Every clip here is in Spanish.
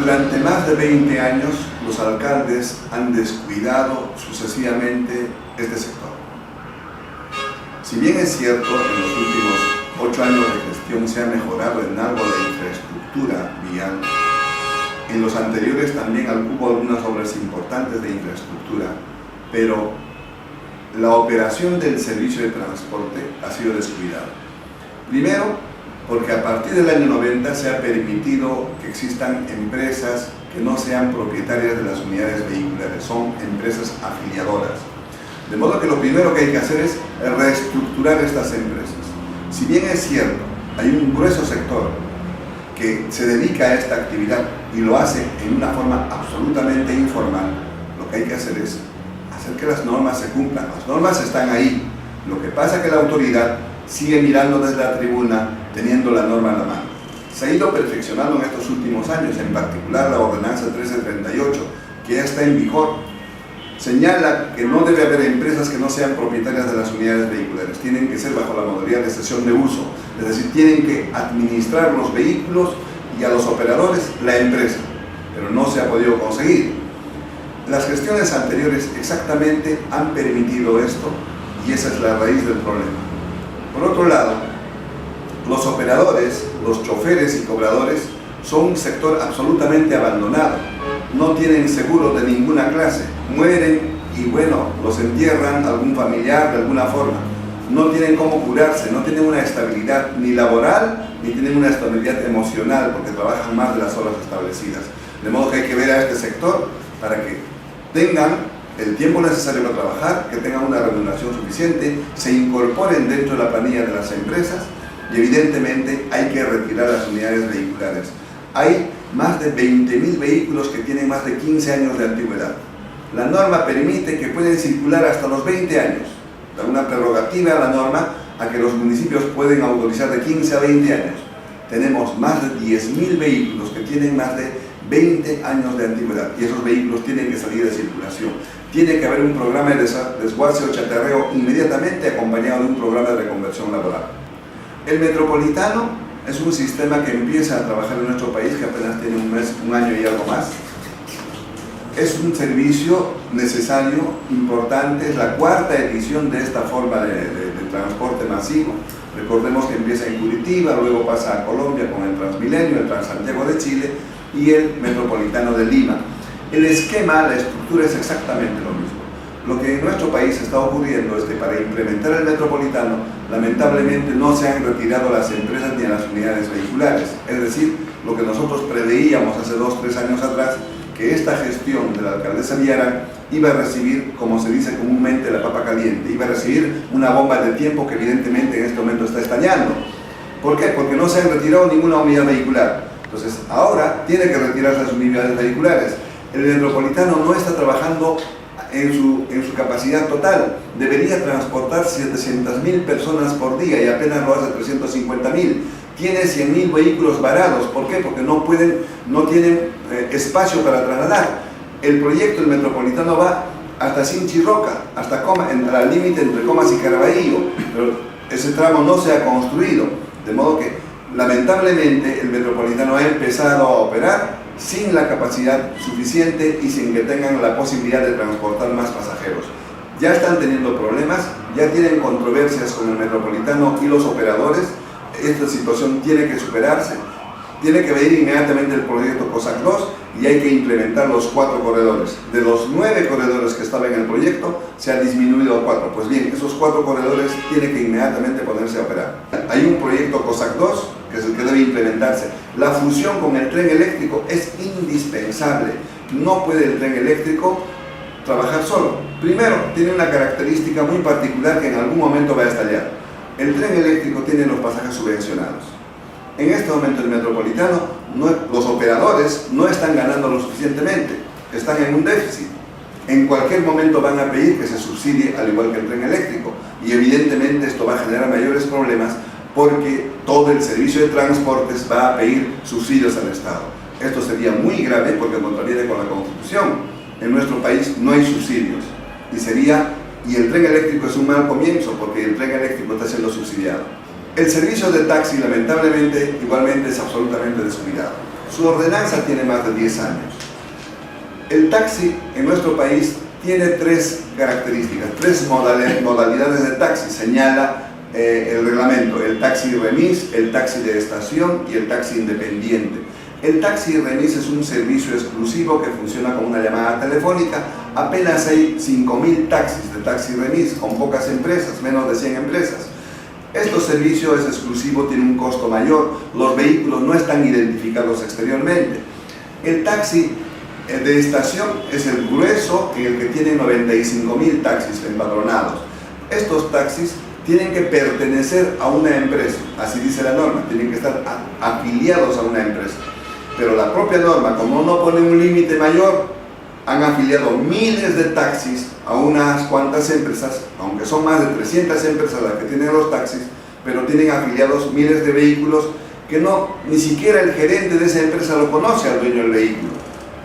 Durante más de 20 años, los alcaldes han descuidado sucesivamente este sector. Si bien es cierto, en los últimos 8 años de gestión se ha mejorado en algo la infraestructura vial, en los anteriores también hubo algunas obras importantes de infraestructura, pero la operación del servicio de transporte ha sido descuidada. Primero, porque a partir del año 90 se ha permitido que existan empresas que no sean propietarias de las unidades vehiculares, son empresas afiliadoras. De modo que lo primero que hay que hacer es reestructurar estas empresas. Si bien es cierto, hay un grueso sector que se dedica a esta actividad y lo hace en una forma absolutamente informal, lo que hay que hacer es hacer que las normas se cumplan. Las normas están ahí. Lo que pasa es que la autoridad sigue mirando desde la tribuna, teniendo la norma en la mano. Se ha ido perfeccionando en estos últimos años, en particular la ordenanza 1338, que ya está en vigor. Señala que no debe haber empresas que no sean propietarias de las unidades vehiculares, tienen que ser bajo la modalidad de cesión de uso, es decir, tienen que administrar los vehículos y a los operadores la empresa, pero no se ha podido conseguir. Las gestiones anteriores exactamente han permitido esto y esa es la raíz del problema. Por otro lado, los operadores, los choferes y cobradores son un sector absolutamente abandonado. No tienen seguro de ninguna clase, mueren y bueno, los entierran algún familiar de alguna forma. No tienen cómo curarse, no tienen una estabilidad ni laboral, ni tienen una estabilidad emocional porque trabajan más de las horas establecidas. De modo que hay que ver a este sector para que tengan el tiempo necesario para trabajar, que tengan una remuneración suficiente, se incorporen dentro de la planilla de las empresas y evidentemente hay que retirar las unidades vehiculares. Hay más de 20.000 vehículos que tienen más de 15 años de antigüedad. La norma permite que pueden circular hasta los 20 años. Da una prerrogativa a la norma a que los municipios pueden autorizar de 15 a 20 años. Tenemos más de 10.000 vehículos que tienen más de 20 años de antigüedad y esos vehículos tienen que salir de circulación. Tiene que haber un programa de desguace o chatarreo inmediatamente acompañado de un programa de reconversión laboral. El metropolitano es un sistema que empieza a trabajar en nuestro país, que apenas tiene un año y algo más. Es un servicio necesario, importante, es la cuarta edición de esta forma de transporte masivo. Recordemos que empieza en Curitiba, luego pasa a Colombia con el Transmilenio, el Transantiago de Chile y el Metropolitano de Lima. El esquema, la estructura es exactamente lo mismo. Lo que en nuestro país está ocurriendo es que para implementar el metropolitano, lamentablemente no se han retirado las empresas ni a las unidades vehiculares. Es decir, lo que nosotros preveíamos hace 2 o 3 años atrás, que esta gestión de la alcaldesa Villarán iba a recibir, como se dice comúnmente, la papa caliente, iba a recibir una bomba de tiempo que evidentemente en este momento está estallando. ¿Por qué? Porque no se han retirado ninguna unidad vehicular. Entonces, ahora tiene que retirar las unidades vehiculares. El metropolitano no está trabajando en su capacidad total. Debería transportar 700.000 personas por día y apenas lo hace 350.000. Tiene 100.000 vehículos varados. ¿Por qué? Porque no tienen espacio para trasladar. El proyecto del metropolitano va hasta Sinchirroca, hasta al límite entre Comas y Caraballo, pero ese tramo no se ha construido. De modo que, lamentablemente, el metropolitano ha empezado a operar sin la capacidad suficiente y sin que tengan la posibilidad de transportar más pasajeros. Ya están teniendo problemas, ya tienen controversias con el metropolitano y los operadores. Esta situación tiene que superarse, tiene que venir inmediatamente el proyecto COSAC 2 y hay que implementar los 4 corredores. De los 9 corredores que estaban en el proyecto, se ha disminuido a 4. Pues bien, esos 4 corredores tienen que inmediatamente ponerse a operar. Hay un proyecto COSAC 2 que es el que debe implementarse. La fusión con el tren eléctrico es indispensable. No puede el tren eléctrico trabajar solo. Primero, tiene una característica muy particular que en algún momento va a estallar. El tren eléctrico tiene los pasajes subvencionados. En este momento el metropolitano, los operadores no están ganando lo suficientemente, están en un déficit. En cualquier momento van a pedir que se subsidie al igual que el tren eléctrico y evidentemente esto va a generar mayores problemas porque todo el servicio de transportes va a pedir subsidios al Estado. Esto sería muy grave porque contraviene con la Constitución. En nuestro país no hay subsidios y el tren eléctrico es un mal comienzo porque el tren eléctrico está siendo subsidiado. El servicio de taxi lamentablemente igualmente es absolutamente descuidado. Su ordenanza tiene más de 10 años. El taxi en nuestro país tiene tres características, tres modalidades de taxi, señala el reglamento: el taxi remis, el taxi de estación y el taxi independiente. El taxi remis es un servicio exclusivo que funciona con una llamada telefónica. Apenas hay 5.000 taxis de taxi remis, con pocas empresas, menos de 100 empresas. Este servicio es exclusivo, tiene un costo mayor, los vehículos no están identificados exteriormente. El taxi de estación es el grueso, en el que tiene 95.000 taxis empadronados. Estos taxis tienen que pertenecer a una empresa, así dice la norma, tienen que estar afiliados a una empresa. Pero la propia norma, como no pone un límite mayor, han afiliado miles de taxis a unas cuantas empresas, aunque son más de 300 empresas las que tienen los taxis, pero tienen afiliados miles de vehículos que ni siquiera el gerente de esa empresa lo conoce al dueño del vehículo.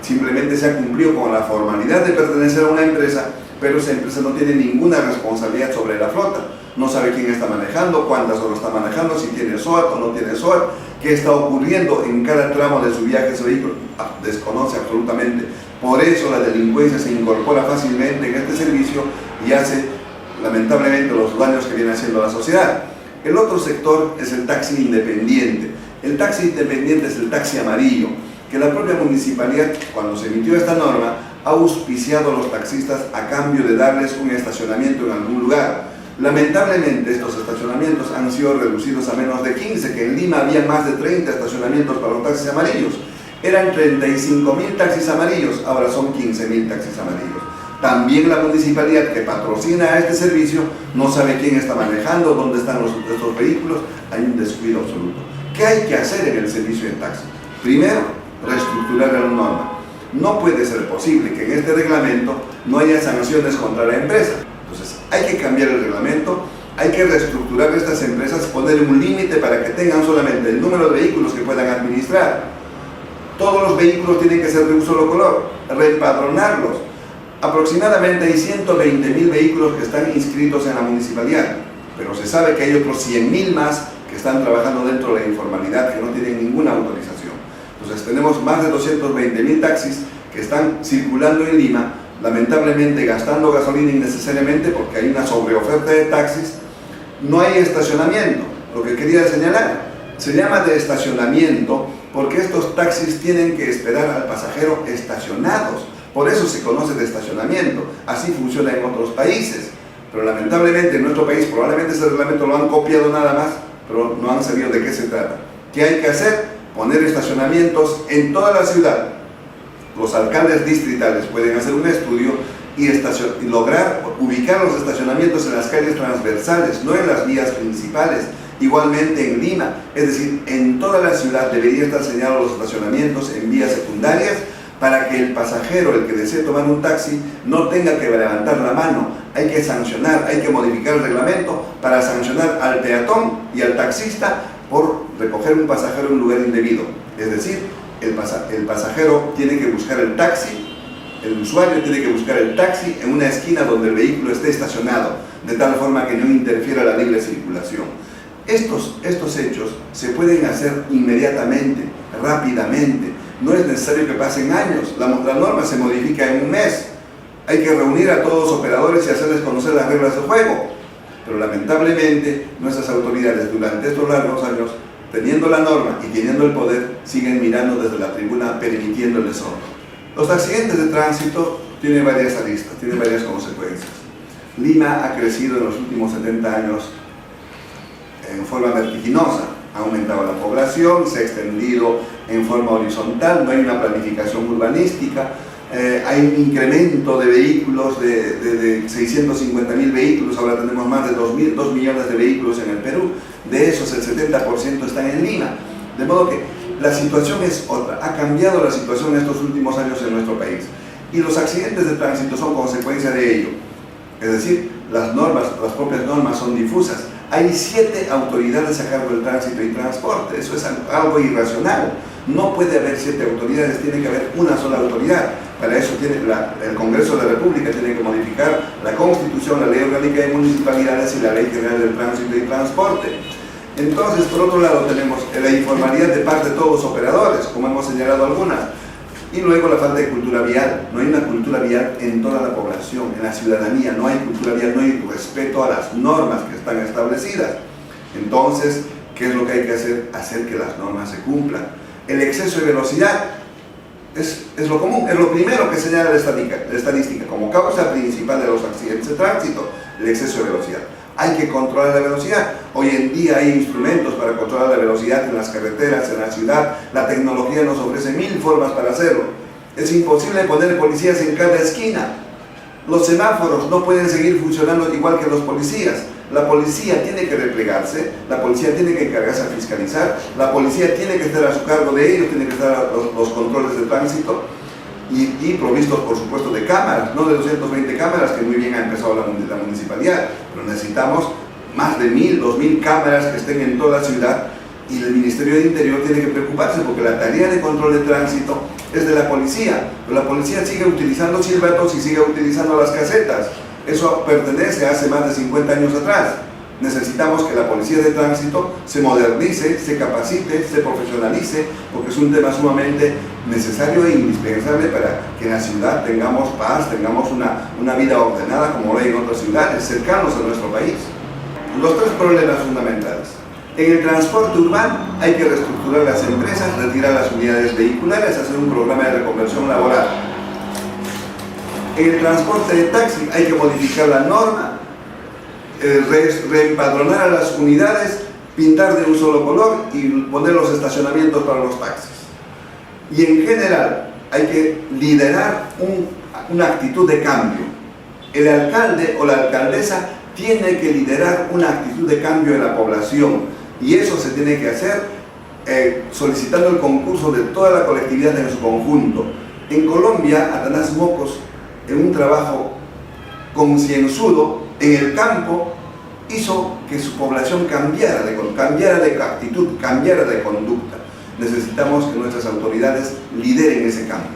Simplemente se ha cumplido con la formalidad de pertenecer a una empresa, pero esa empresa no tiene ninguna responsabilidad sobre la flota. No sabe quién está manejando, cuántas horas está manejando, si tiene SOAT o no tiene SOAT, qué está ocurriendo en cada tramo de su viaje ese vehículo. Desconoce absolutamente. Por eso la delincuencia se incorpora fácilmente en este servicio y hace, lamentablemente, los daños que viene haciendo la sociedad. El otro sector es el taxi independiente. El taxi independiente es el taxi amarillo, que la propia municipalidad, cuando se emitió esta norma, ha auspiciado a los taxistas a cambio de darles un estacionamiento en algún lugar. Lamentablemente estos estacionamientos han sido reducidos a menos de 15, que en Lima había más de 30 estacionamientos para los taxis amarillos. Eran 35.000 taxis amarillos, ahora son 15.000 taxis amarillos. También la municipalidad que patrocina este servicio no sabe quién está manejando, dónde están estos vehículos. Hay un descuido absoluto. ¿Qué hay que hacer en el servicio de taxi? Primero, reestructurar la norma. No puede ser posible que en este reglamento no haya sanciones contra la empresa. Entonces, hay que cambiar el reglamento, hay que reestructurar estas empresas, poner un límite para que tengan solamente el número de vehículos que puedan administrar. Todos los vehículos tienen que ser de un solo color, reempadronarlos. Aproximadamente hay 120.000 vehículos que están inscritos en la municipalidad, pero se sabe que hay otros 100.000 más que están trabajando dentro de la informalidad, que no tienen ninguna autorización. Entonces tenemos más de 220.000 taxis que están circulando en Lima, lamentablemente gastando gasolina innecesariamente porque hay una sobreoferta de taxis. No hay estacionamiento. Lo que quería señalar, se llama de estacionamiento porque estos taxis tienen que esperar al pasajero estacionados. Por eso se conoce de estacionamiento. Así funciona en otros países. Pero lamentablemente en nuestro país probablemente ese reglamento lo han copiado nada más, pero no han sabido de qué se trata. ¿Qué hay que hacer? Poner estacionamientos en toda la ciudad. Los alcaldes distritales pueden hacer un estudio y lograr ubicar los estacionamientos en las calles transversales, no en las vías principales. Igualmente en Lima, es decir, en toda la ciudad deberían estar señalados los estacionamientos en vías secundarias para que el pasajero, el que desee tomar un taxi, no tenga que levantar la mano. Hay que sancionar, hay que modificar el reglamento para sancionar al peatón y al taxista por recoger un pasajero en un lugar indebido. Es decir, el pasajero tiene que buscar el taxi, el usuario tiene que buscar el taxi en una esquina donde el vehículo esté estacionado, de tal forma que no interfiera la libre circulación. Estos hechos se pueden hacer inmediatamente, rápidamente. No es necesario que pasen años. La norma se modifica en un mes. Hay que reunir a todos los operadores y hacerles conocer las reglas del juego. Pero lamentablemente nuestras autoridades durante estos largos años, teniendo la norma y teniendo el poder, siguen mirando desde la tribuna, permitiendo el desorden. Los accidentes de tránsito tienen varias aristas, tienen varias consecuencias. Lima ha crecido en los últimos 70 años en forma vertiginosa. Ha aumentado la población, se ha extendido en forma horizontal, no hay una planificación urbanística, hay un incremento de vehículos de 650.000 vehículos, ahora tenemos más de 2 millones de vehículos en el Perú, de esos el 70% están en Lima, de modo que la situación es otra, ha cambiado la situación en estos últimos años en nuestro país y los accidentes de tránsito son consecuencia de ello, es decir, las propias normas son difusas. Hay 7 autoridades a cargo del tránsito y transporte, eso es algo irracional. No puede haber 7 autoridades, tiene que haber una sola autoridad. Para eso el Congreso de la República tiene que modificar la Constitución, la Ley Orgánica de Municipalidades y la Ley General del Tránsito y Transporte. Entonces, por otro lado, tenemos la informalidad de parte de todos los operadores, como hemos señalado algunas, y luego la falta de cultura vial. No hay una cultura vial en toda la población, en la ciudadanía, no hay cultura vial, no hay respeto a las normas que están establecidas. Entonces, ¿qué es lo que hay que hacer? Hacer que las normas se cumplan. El exceso de velocidad es lo común, es lo primero que señala la estadística como causa principal de los accidentes de tránsito, el exceso de velocidad. Hay que controlar la velocidad. Hoy en día hay instrumentos para controlar la velocidad en las carreteras, en la ciudad. La tecnología nos ofrece 1000 formas para hacerlo. Es imposible poner policías en cada esquina. Los semáforos no pueden seguir funcionando igual que los policías. La policía tiene que replegarse, la policía tiene que encargarse a fiscalizar, la policía tiene que estar a su cargo de ellos, tiene que estar los controles de tránsito y provistos, por supuesto, de cámaras, no de 220 cámaras, que muy bien ha empezado la municipalidad, pero necesitamos más de 1000, 2000 cámaras que estén en toda la ciudad, y el Ministerio de Interior tiene que preocuparse porque la tarea de control de tránsito es de la policía, pero la policía sigue utilizando silbatos y sigue utilizando las casetas. Eso pertenece a hace más de 50 años atrás. Necesitamos que la policía de tránsito se modernice, se capacite, se profesionalice, porque es un tema sumamente necesario e indispensable para que en la ciudad tengamos paz, tengamos una vida ordenada como lo hay en otras ciudades, cercanos a nuestro país. Los 3 problemas fundamentales. En el transporte urbano hay que reestructurar las empresas, retirar las unidades vehiculares, hacer un programa de reconversión laboral. En el transporte de taxi hay que modificar la norma, reempadronar a las unidades, pintar de un solo color y poner los estacionamientos para los taxis. Y en general hay que liderar una actitud de cambio. El alcalde o la alcaldesa tiene que liderar una actitud de cambio en la población, y eso se tiene que hacer solicitando el concurso de toda la colectividad en su conjunto. En Colombia, Atanás Mocos, en un trabajo concienzudo en el campo, hizo que su población cambiara de actitud, cambiara de conducta. Necesitamos que nuestras autoridades lideren ese cambio.